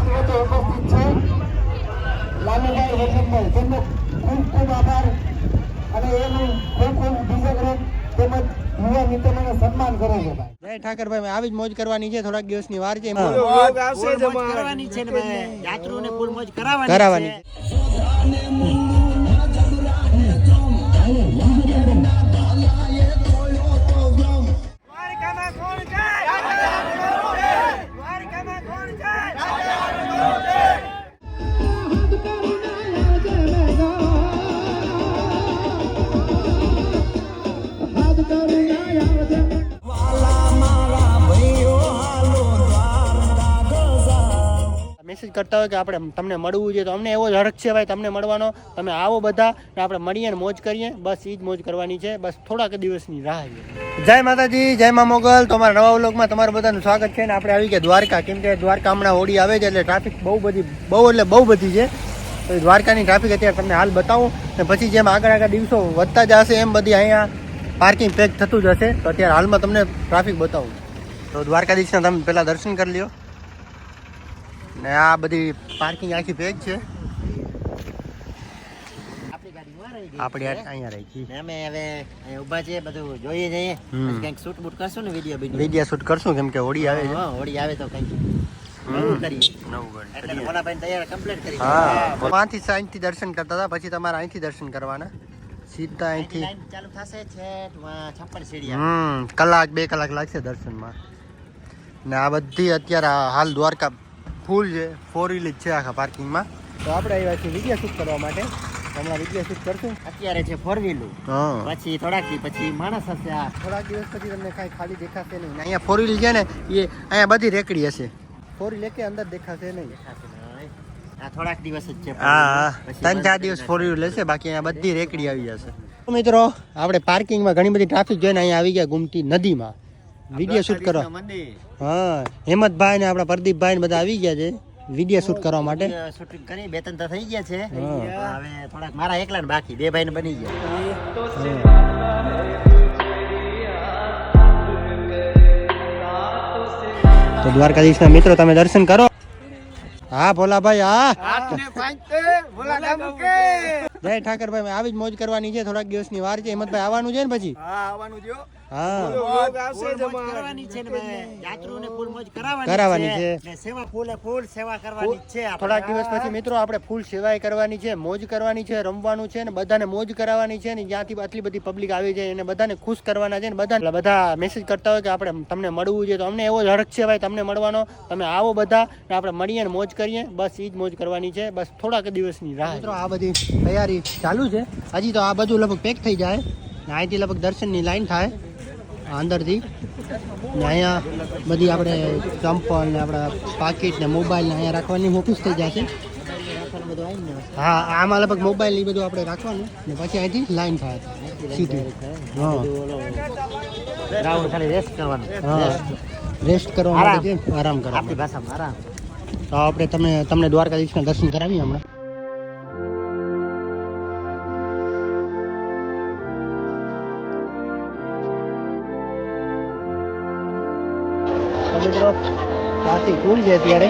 આપણી વચ્ચે ઉપસ્થિત છે લાલુભાઈ વસંતભાઈ, તેમનો ખૂબ ખૂબ આભાર અને એનું ખૂબ ખૂબ બીજા ગ્રુપ તેમજ યુવા મિત્રોને સન્માન કરે છે. જય ઠાકરભાઈ, આવી જ મોજ કરવાની છે, થોડાક દિવસની વાર છે, કરવાની છે ને ભાઈ, યાત્રુઓને ફૂલ મોજ કરાવવાની છે. મેસેજ કરતા હોય કે આપણે તમને મળવું છે, તો અમને એવો જ હરખ છે ભાઈ તમને મળવાનો. તમે આવો બધા ને આપણે મળીએ ને મોજ કરીએ, બસ એ જ મોજ કરવાની છે, બસ થોડાક દિવસની રાહ છે. જય માતાજી, જય મા મોગલ. તો અમારા નવા વ્લોગમાં તમારું બધાનું સ્વાગત છે. ને આપણે આવી ગયા દ્વારકા, કેમ કે દ્વારકા હમણાં હોળી આવે છે એટલે ટ્રાફિક બહુ બધી છે. તો દ્વારકાની ટ્રાફિક અત્યારે તમને હાલ બતાવું, ને પછી જેમ આગળ દિવસો વધતા જશે એમ બધી અહીંયા પાર્કિંગ પેક થતું જ હશે. તો અત્યારે હાલમાં તમને ટ્રાફિક બતાવું. તો દ્વારકાધીશના તમે પહેલાં દર્શન કરી લ્યો. ને આ બધી પાર્કિંગ આખી પેક છે. આપણી અહીંયા રહી છે. અમે હવે અહીંયા ઊભા છીએ, બધું જોઈએ જઈએ, કંઈક શૂટ બૂટ કરશું ને, વિડીયો શૂટ કરશું, કેમ કે હોળી આવે છે. હોળી આવે તો કંઈક નવું કરીએ. એટલે મોલાભાઈ તૈયાર કમ્પ્લીટ કરી. હા, 5 થી દર્શન કરતા હતા, પછી તમારે અહીંથી દર્શન કરવાના સીધા અહીંથી. ચાલુ થશે છે 56 સીડી. કલાક 2 કલાક લાગશે દર્શનમાં. ને આ બધી અત્યારે હાલ દ્વારકા ફૂલ છે, 4 વ્હીલ જ છે આખા પાર્કિંગમાં. તો આપણે આવ્યા છીએ વિડીયો શૂટ કરવા માટે. હમણાં વિડીયો શૂટ કરશું. અત્યારે છે 4 વ્હીલ, પછી થોડાક પછી માણસ હશે. થોડાક દિવસ પછી તમને કાંઈ ખાલી દેખાશે નહીં. અહીંયા 4 વ્હીલ છે ને, એ અહીંયા બધી રેકડી હશે. 4 વ્હીલ એકે અંદર દેખાશે નહીં. થોડાક દિવસ જ છે. હા, 3-4 દિવસ 4 વ્હીલ હશે, બાકી અહીંયા બધી રેકડી આવી જશે. મિત્રો, આપણે પાર્કિંગમાં ઘણી બધી ટ્રાફિક જોઈને અહીંયા આવી ગયા ગુમતી નદીમાં વિડીયો શૂટ કરવા. હા, હેમંતભાઈ ને આપણા પ્રદીપભાઈ ને બધા આવી ગયા છે વિડીયો શૂટ કરવા માટે. શૂટિંગ કરી 2-3 તો થઈ ગયા છે. હવે થોડાક મારા એકલા ને બાકી 2 ભાઈ ને બની ગયા. તો દ્વારકાધીશના મિત્રો તમે દર્શન કરો. હા ભોલાભાઈ, હા જય ઠાકરભાઈ, આવી જ મોજ કરવાની છે, થોડાક દિવસની વાર છે. હેમંતભાઈ આવવાનું છે ને પછી? કરવાની છે. થોડાક દિવસ પછી મિત્રો આપણે ફૂલ સેવાય કરવાની છે, મોજ કરવાની છે, રમવાનું છે ને બધાને મોજ કરાવવાની છે. ને જ્યાંથી આટલી બધી પબ્લિક આવી જાય એને બધાને ખુશ કરવાના છે. ને બધા મેસેજ કરતા હોય કે આપણે તમને મળવું છે, તો અમને એવો જ હરખ છે ભાઈ તમને મળવાનો. તમે આવો બધા ને આપણે મળીએ ને મોજ કરીએ, બસ એ જ મોજ કરવાની છે, બસ થોડાક દિવસની રાહ. મિત્રો આ બધી તૈયારી ચાલુ છે. હજી તો આ બધું લગભગ પેક થઈ જાય. અહીંથી લગભગ દર્શનની લાઈન થાય અંદરથી. ને અહીંયા બધી આપણે ચંપલ ને આપણા પાકીટ ને મોબાઈલ ને અહીંયા રાખવાની ઓફિસ થઈ જશે. હા, આમાં લગભગ મોબાઈલ ને બધું આપણે રાખવાનું, ને પછી અહીંથી લાઈન થાય સીધી. હા, રેસ્ટ કરવા માટે આરામ કરવા. આપણી ભાષામાં આરામ. તો આપણે તમને દ્વારકાધીશના દર્શન કરાવીએ હમણાં. મિત્રો ટ્રાફિક ફૂલ છે અત્યારે.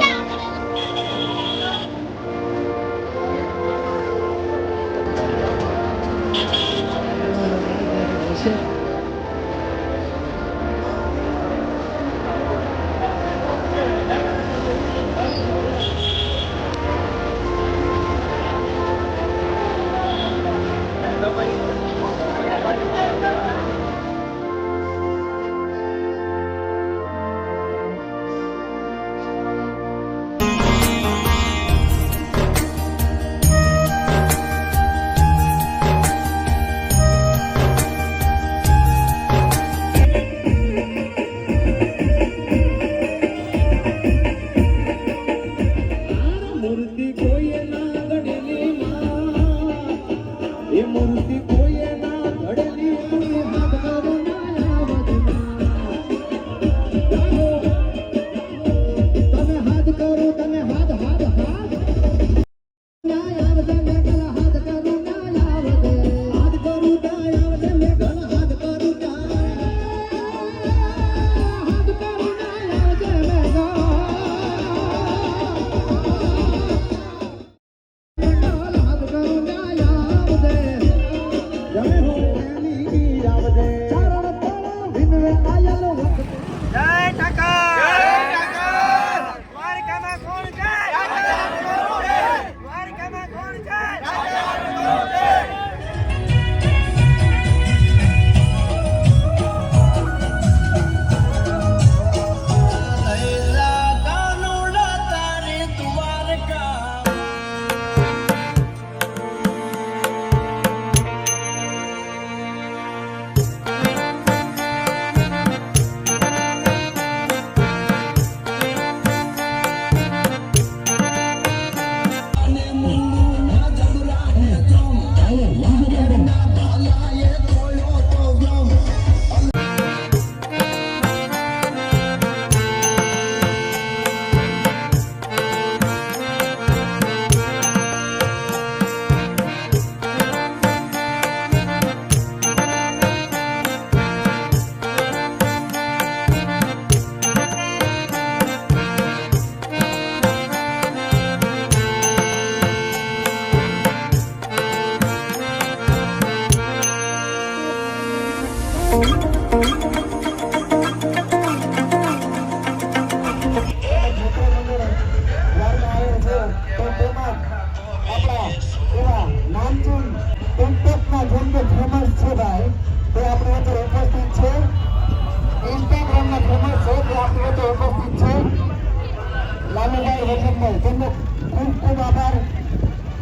હેઠળભાઈ તેમનો ખૂબ ખૂબ આભાર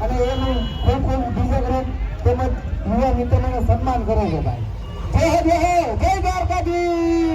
અને એનું ખૂબ ખૂબ બીજા ગ્રુપ તેમજ યુવા મિત્રોને સન્માન કરે છે ભાઈ. જય હો જય દ્વારકાધીશ.